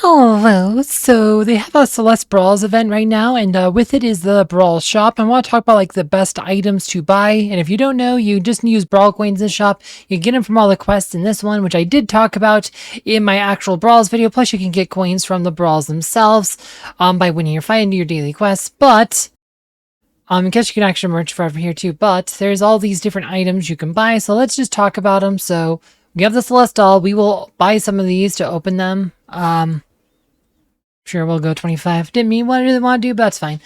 Hello, so they have a Celeste Brawls event right now, and with it is the Brawl shop. I want to talk about like the best items to buy, and if you don't know, you just use Brawl coins in the shop. You get them from all the quests in this one, which I did talk about in my actual Brawls video, plus you can get coins from the Brawls themselves by winning your fight and do your daily quests, but I guess you can actually merch forever here too, but there's all these different items you can buy, so let's just talk about them. So we have the Celeste doll. We will buy some of these to open them. Sure, we'll go 25. Didn't mean what I really want to do, but that's fine.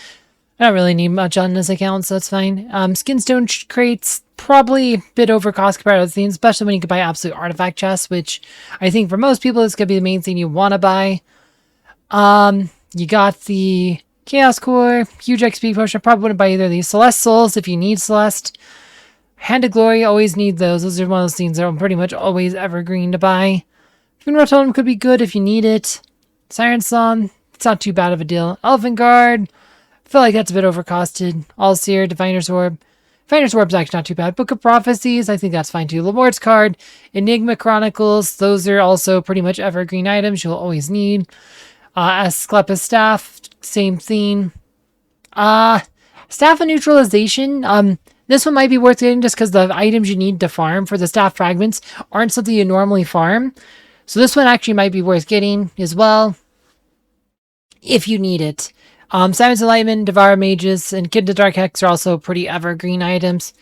I don't really need much on this account, so that's fine. Skinstone crates, probably a bit overcost compared to other things, especially when you can buy absolute artifact chests, which I think for most people is going to be the main thing you want to buy. You got the Chaos Core, huge XP potion. I probably wouldn't buy either of these. Celeste Souls, if you need Celeste. Hand of Glory, always need those. Those are one of those things that are pretty much always evergreen to buy. Funeral Totem could be good if you need it. Siren Song, it's not too bad of a deal. Elephant Guard, I feel like that's a bit overcosted. All-Seer, Diviner's Orb. Diviner's Orb's actually not too bad. Book of Prophecies, I think that's fine too. Lamort's Card, Enigma Chronicles, those are also pretty much evergreen items you'll always need. Asclepius Staff, same theme. Staff of Neutralization, this one might be worth getting just because the items you need to farm for the staff fragments aren't something you normally farm. So this one actually might be worth getting as well, if you need it. Simon's Enlightenment, Devour Mages, and Kid the Dark Hex are also pretty evergreen items.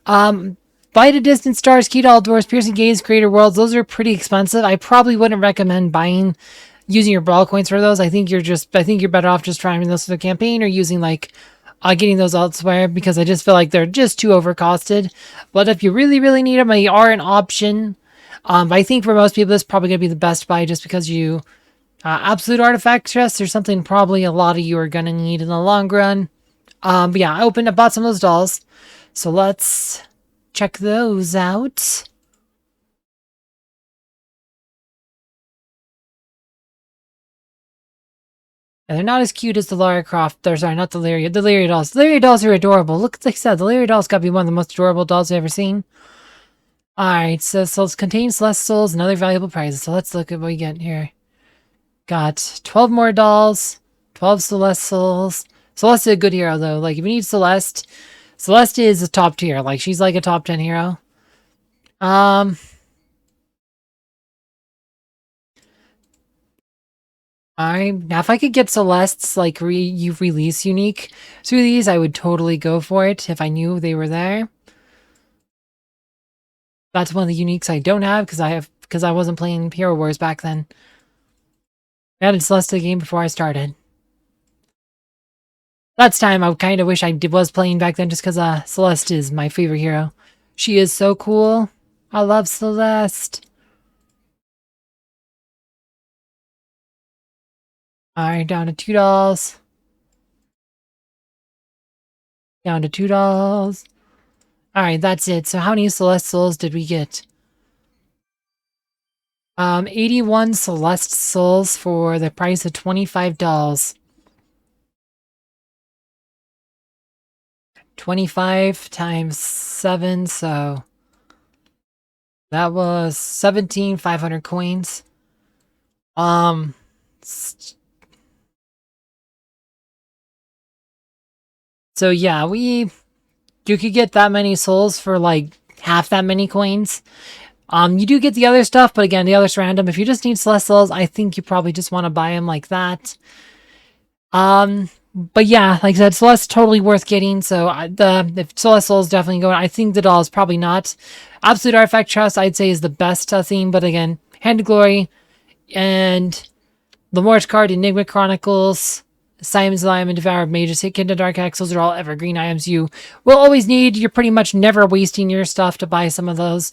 Bite of Distant Stars, Key to All Doors, Piercing Gaze, Creator Worlds, those are pretty expensive. I probably wouldn't recommend using your Brawl coins for those. I think you're better off just trying those for the campaign or using getting those elsewhere, because I just feel like they're just too overcosted. But if you really, really need them, they are an option. I think for most people, this is probably going to be the best buy just because absolute artifact chests are something probably a lot of you are going to need in the long run. But yeah, I bought some of those dolls. So let's check those out. And they're not as cute as the Lara Croft. Sorry, not the Lyria. The Lyria dolls. The Lyria dolls are adorable. Look, like I said, the Lyria dolls got to be one of the most adorable dolls I've ever seen. Alright, so it contains Celeste Souls and other valuable prizes. So let's look at what we get here. Got 12 more dolls, 12 Celeste Souls. Celeste is a good hero, though. Like, if you need Celeste, Celeste is a top tier. Like, she's like a top 10 hero. Alright, now if I could get Celeste's, release unique through these, I would totally go for it if I knew they were there. That's one of the uniques I don't have because I wasn't playing Hero Wars back then. I added Celeste to the game before I started. That's time I kind of wish I was playing back then just because Celeste is my favorite hero. She is so cool. I love Celeste. Alright, down to 2 dolls. Down to 2 dolls. Alright, that's it. So how many Celeste Souls did we get? 81 Celeste Souls for the price of 25 dolls. 25 times 7, so that was 17,500 coins. So yeah, you could get that many souls for like half that many coins. You do get the other stuff, but again, the other's random. If you just need Celeste Souls, I think you probably just want to buy them like that. But yeah, like I said, Celeste's totally worth getting. So if Celeste Souls definitely going, I think the doll is probably not. Absolute Artifact Trust, I'd say, is the best theme. But again, Hand of Glory and Lamort's Card, Enigma Chronicles, Simon's Enlightenment, Devour Mages, Hit Kid the Dark Hex, those are all evergreen items you will always need. You're pretty much never wasting your stuff to buy some of those,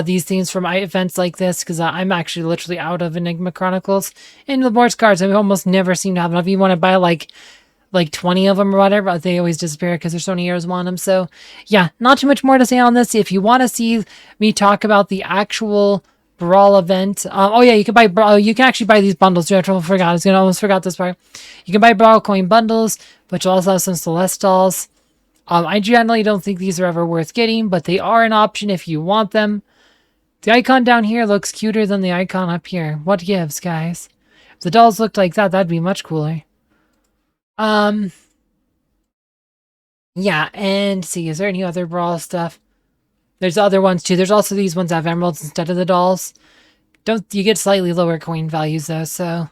these things from events like this, because I'm actually literally out of Enigma Chronicles. And Lamort's Cards, I almost never seem to have enough. You want to buy like 20 of them or whatever, but they always disappear because there's so many heroes want them. So yeah, not too much more to say on this. If you want to see me talk about the actual Brawl event. Oh yeah, you can buy Brawl. You can actually buy these bundles. I almost forgot this part. You can buy Brawl coin bundles, which also have some Celeste dolls. I generally don't think these are ever worth getting, but they are an option if you want them. The icon down here looks cuter than the icon up here. What gives, guys? the dolls looked like that, that'd be much cooler. Yeah, and see, is there any other Brawl stuff? There's other ones too. There's also these ones that have emeralds instead of the dolls. Don't you get slightly lower coin values though, so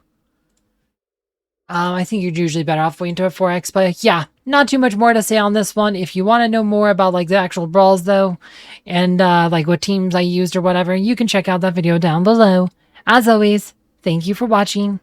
I think you're usually better off waiting to a 4x, but yeah, not too much more to say on this one. If you want to know more about like the actual brawls though, and like what teams I used or whatever, you can check out that video down below. As always, thank you for watching.